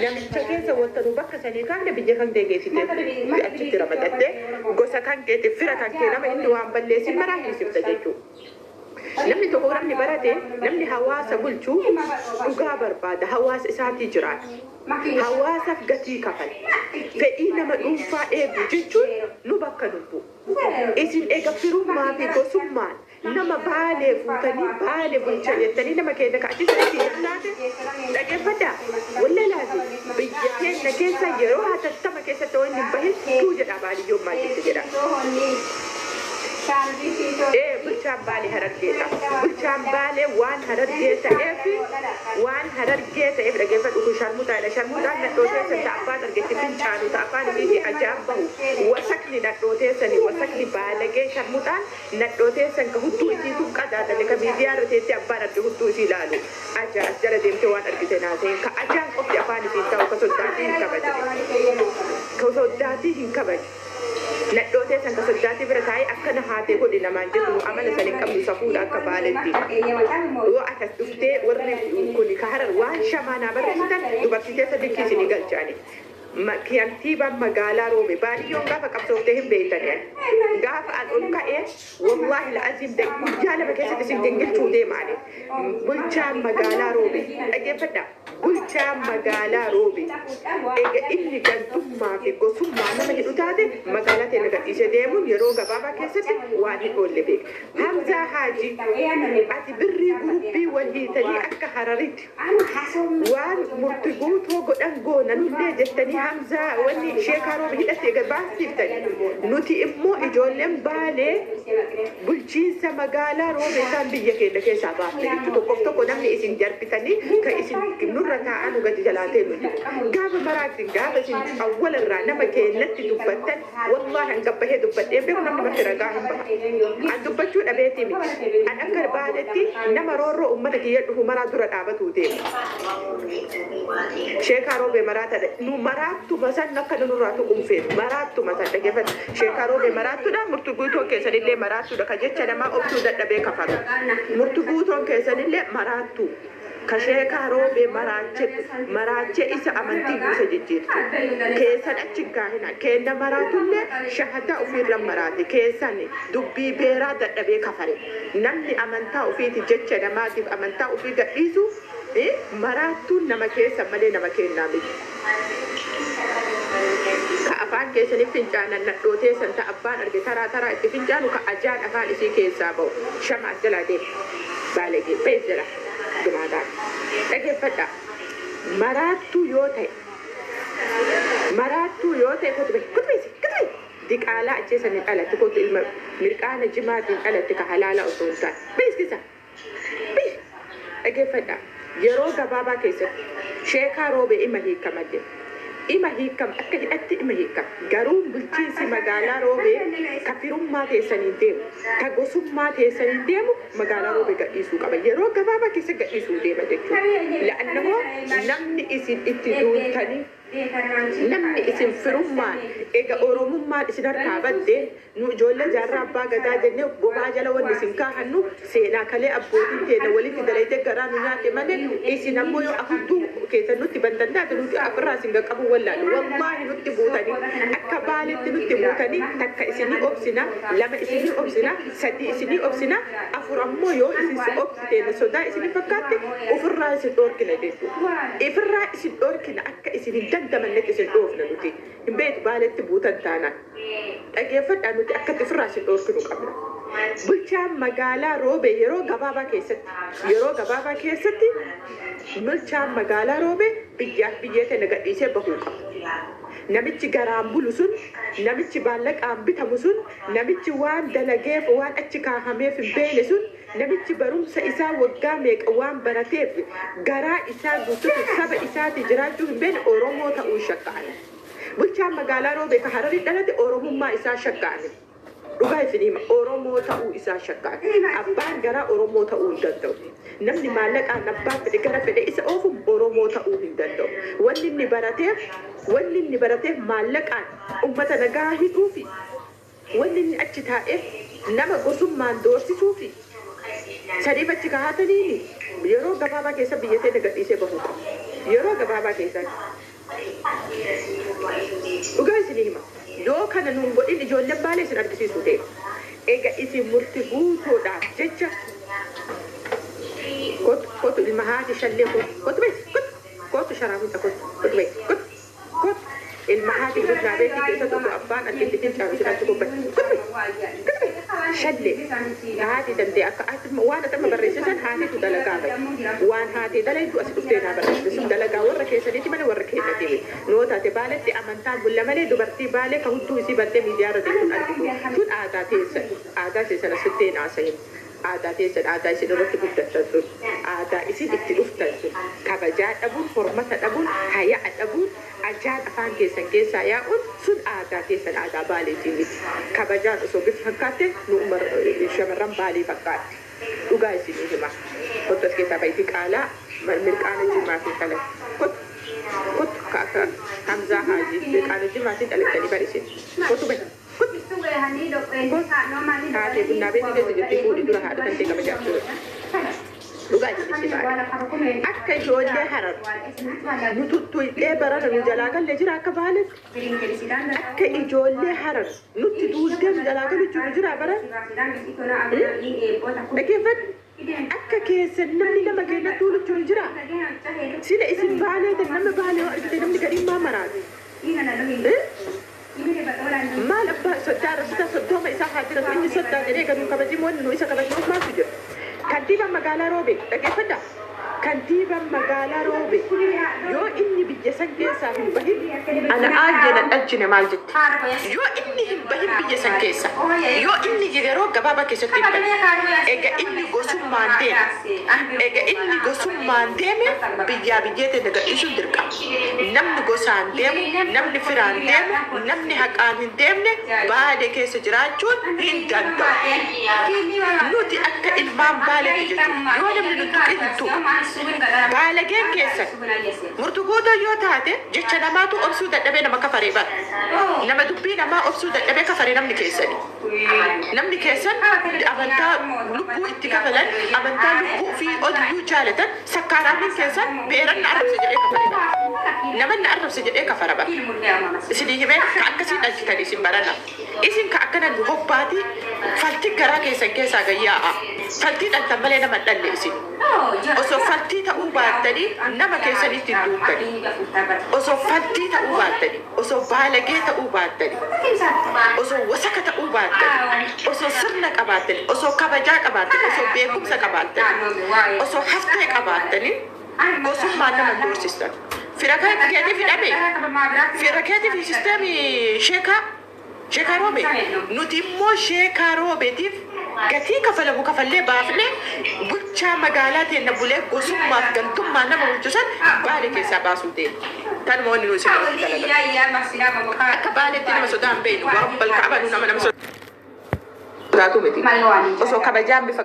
namicha keessa wanta nu bakka sanii kaafne biyya kan deegeessite achitti ramadatte gosa kan keetti fira kan kee nama inni waan balleessin maraa hiisifta jechuudha. Namni tokko namni barate namni hawaasa bulchuu dhugaa barbaada hawaasa isaatii jiraata. Hawaasaaf gatii kafala. Fedhii nama dhuunfaa eegu jechuun nu bakka nubbu. Isin eega firummaa fi gosummaan nama baalee fuutanii baalee bulchan jettanii nama keenya kaachisuutti yaalaate dhageeffadhaa. Wallalaati biyya keenya keessa yeroo hatattama keessatti waan hin bahin tuu jedha baadiyyummaa jetti jedha. Bulchaan baalee harargeeta. Bulchaan baalee waan harargee ta'eef waan harargee ta'eef dhageeffadhu kun sharmuutaadha. Sharmuutaan nadhooteessan ta'affaan argetti fincaanu ta'affaan isii ajaa'ibahu. Wasakni nadhooteessanii wasakni baalagee sharmuutaan nadhooteessan ka hudduu isiitu qadaadale ka miidiyaa irra teetti abbaan arge hudduu isii ilaalu. Ajaa'as jala deemtee waan argite naaseen ka ajaan qofti afaan isiin ta'u ka soddaatii hin kabaju. Ka soddaatii hin kabaju. Nadhoote san kasoddaati bira taa'ee akkana haatee godhi namaan jedhu amala san hin qabnu safuudha akka baaletti. Yoo akas dhuftee warri kun ka harar waan shamaanaa barreessitan dubartitee sadikii isinii galchaani. Kantiibaan magaalaa Roobee baadiyyoon gaafa qabsooftee hin beeytanii. Gaafa an ol ka'ee wallaahi la'aziim guyyaa lama keessatti isin dingilchuu deemaani. Bulchaan magaalaa Roobee dhageeffadhaa. Bulchaan magaalaa Roobee eega inni gantummaa fi gosummaa nama jedhu taate magaalaa teenya gadhiisee deemuun yeroo gabaabaa keessatti waan hin oolle beeka. Hamzaa Haajii ati birrii gurubbii wal hiitanii akka hararitti waan murti guutoo godhan goonanullee jettanii Hamzaa wanni sheekaa Roobee hidhattee gabaasiftanii nuti immoo ijoolleen baalee bulchiinsa magaalaa Roobee isaan biyya keenya keessaa baafte jechuudha. Tokko namni isin jarbitanii ka isin nurra taa'anu gadi jalaatee nuti. Gaafa maraatti gaafa isin awwalarraa nama keenyatti dubbattan wallaahi hanga bahee dubbadhee beeku namni marti ragaa hin baha. An dubbachuu dhabeetii miti. An akka baadetti nama roorroo uummata kiyya dhufu maraa dura dhaabatuu deemu. Sheekaa Roobee maraatadha. Nu maraatuma san akka nurraa tuqumfeef maraatuma san dhageeffata. Sheekaa Roobee maraattudha murtu guutoon keessanillee maraattudha ka jecha namaa obsuu dadhabee kafalu. Murtu guutoon keessanillee maraattu. Ka sheekaa Roobee maraachee isa amantii buusa jijjiirtu. Keessan achi gaahina kenna maraatullee shahadaa ofiirra maraate keessan dubbii beeraa dadhabee kafale. Namni amantaa ofiiti jecha namaatiif amantaa ofii gadhiisu maraattuun nama keessa malee nama kennaa miti. Ka afaan keessaniif fincaanan nadhootee san ta'a abbaan arge taraa itti fincaanu ka ajaan afaan isii keessaa bahu shama as jalaa deemu baalegee bees jala dumaadhaan dhageeffadha. Maraattuu yoo ta'e kutubeesi diqaalaa ajjeesanii dhalatti kootu ilma mirqaana jimaatiin dhalatti ka halaala osoo hin taane beeskisa dhageeffadha. Yeroo gabaabaa keessatti sheekaa Roobee ima hiikamadde. Ima hiikam akka hidhatti ima hiikam garuu bulchiinsi magaalaa Roobee ka firummaa teessanii deemu ka gosummaa teessanii deemu magaalaa Roobee gadhiisuu qaba. Yeroo gabaabaa keessa gadhiisuu deema jechuudha. La'annamoo namni isin itti duultanii namni isin firummaan eega oromummaan isin harkaa baddee nu ijoollee jaarraa abbaa gadaa jennee bobaa jala wanni isin kaahannu seenaa kalee abbootiin teenya walitti dalaytee garaa nu nyaate malee isin ammoo yoo afurtuu keessa nutti bandandaate nuti afirraa isin qaqqabu wallaalu wallaahi nutti buutanii akka baaletti nutti buutanii takka isinii obsina lama isinii obsina sadii isinii obsina afur ammoo yoo isin obsiteenne sodaa isinii fakkaatte ofirraa isin dhoorkina jechuudha. Ifirraa isin dhoorkina akka isin hin dandamannetti isin dhoofna nuti hin beeku baaletti buutan taanaan dhageeffadhaa nuti akka ifirraa isin dhoorkinu qabna. Bulchaan magaalaa Roobee yeroo gabaabaa keessatti bulchaan magaalaa Roobee biyya tana gadhiisee bahuu qaba. Namichi garaan bulu sun namichi baallaqaan bitamu sun namichi waan dalageef waan achi kaahameef hin beekne sun namichi barumsa isaa waggaa meeqa waan barateef garaa isaa guutuuf saba isaati jiraachuu hin beekne Oromoo ta'uu shakkaa'an. Bulchaan magaalaa Roobee ka Hararii dhalate Oromummaa isaa shakkaa'an. Dhugaa isin hima Oromoo ta'uu isaa shakkaa'an. Abbaan garaa Oromoo ta'uu hin danda'u. Namni maallaqaan abbaan fedhe gara fedhe isa oofu Oromoo ta'uu hin danda'u. Wanni inni barateef maallaqaan uummata nagaa hidhuufi wanni inni achi taa'eef nama gosummaan doorsisuufi sadiif achi kaa'atanii yeroo gabaabaa keessa biyya ta'e gadhiisee bahuu qaba. yeroo gabaabaa keessatti. Dhugaa isinii hima. Yoo kana nuun godhin ijoolleen baalee isin argisiisuu ta'e. Egaa isin murtii guutuudhaaf jecha kotu ilma haati shallee kotu beeti kotu sharaamuta kotu beeti kotu ilma haati guddaa beeti keessa tokko abbaan argite fincaanu jiraachuu gobbate shallee haati dandee akka waan atama barreessisan haatitu dalagaa bahe waan haati dalaytu as dhuftee naa barreessite sun dalagaa warra keessaniiti malee warra keenyati noo taate baaletti amantaan bulla malee dubartii baalee ka hudduu isii battee miidiyaarra deemuun argitu sun aadaa teessan asittee naasahin aadaa teessan aadaa isin irratti guddatan sun aadaa isin itti dhuftan sun kabajaa dhabuun hormata dhabuun hayaa dhabuun ajaan afaan keessan keessaa yaa'uun sun aadaa teessan aadaa baaleetiin miti kabajaan osoo bifa fakkaatte nu shamarran baalee fakkaatti dhugaa isinii hima kottu as keessaa baay'ee qaalaa mirqaana jimaa fi kala kottu akka Hamzaa Haajii mirqaana jimaatiin dhalattanii barisin kottu baay'ee haati bunnaa beekni keessa jirti fuudhi dura haadha kan ta'e kabajaa dhugaa isinii baay'ee akka ijoollee harar nu tuttuu'ee barana nu jalaa galle jira akka baaletti akka ijoollee harar nutti duultee nu jalaa galu jiru jira baran dhaggeeffadhu akka keessan namni nama keenya tuulu jiru jira sida isin baaleetan nama baalee argite namni gadiin maa maraatu maal abbaa sodaa rasuta soddooma isaa haatiras inni sodaa jedhee gaduu kabajimoonni nu isa kabajimuuf maaltu jira kantiibaan magaalaa Roobee dhaggeeffadhaa kantiibaan magaalaa Roobee yoo inni biyya san keessaa hin bahin ana aanjena dhalchine maal jetti yoo inni hin bahin biyya san keessa yoo inni yeroo gabaabaa keessatti hin bahin egaa inni gosummaan deeme biyyaa biyyeete nagadhiisuun dirqama namni gosaan deemu namni firaan deemu namni haqaan hin deemne baadee keessa jiraachuun hin danda'u nuti akka ilmaan baaleetti jechuudha yoo namni nuti qintu baalageen keessan murtukuuta yoo taate jecha namaatu obsuu dadhabee nama kafaree bara nama dubbii namaa obsuu dadhabee kafaree namni keessan amantaa lubbuu itti kafalan amantaa lubbuu fi odiyyuu jaalatan sakkaaraamiin keessan beeran na arrabse jedhee kafaree bara naman na arrabse jedhee kafara bara isinii himee ka akkasii dhalchitan isin barana isin ka akkana nu hobbaatii faltii garaa keessan keessaa gayyaa'a faltii dhaltan malee nama dhalle isin osoo faltii ta'uu baattanii nama keessanitti hin duukkanii osoo faltii ta'uu baattanii osoo baalagee ta'uu baattanii osoo wasaka ta'uu baattanii osoo sirna qabaattanii osoo kabajaa qabaattanii osoo beekumsa qabaattanii osoo haftee qabaattanii gosummaan nama doorsistan fira keetiif hidhame fira keetiif sisteemii sheekaa Roobee nuti immoo sheekaa Roobeetiif gatii kafalamu kafallee baafne bulchaa magaalaa teenna bulee gosummaaf gantummaa nama bulchusan baalee keessaa baasuu ta'e kan moonni nuyi sirriitti dalagaa akka baaleetti nama sodaan beenu warra balka abanu nama sodaatu miti osoo kabajaan bifa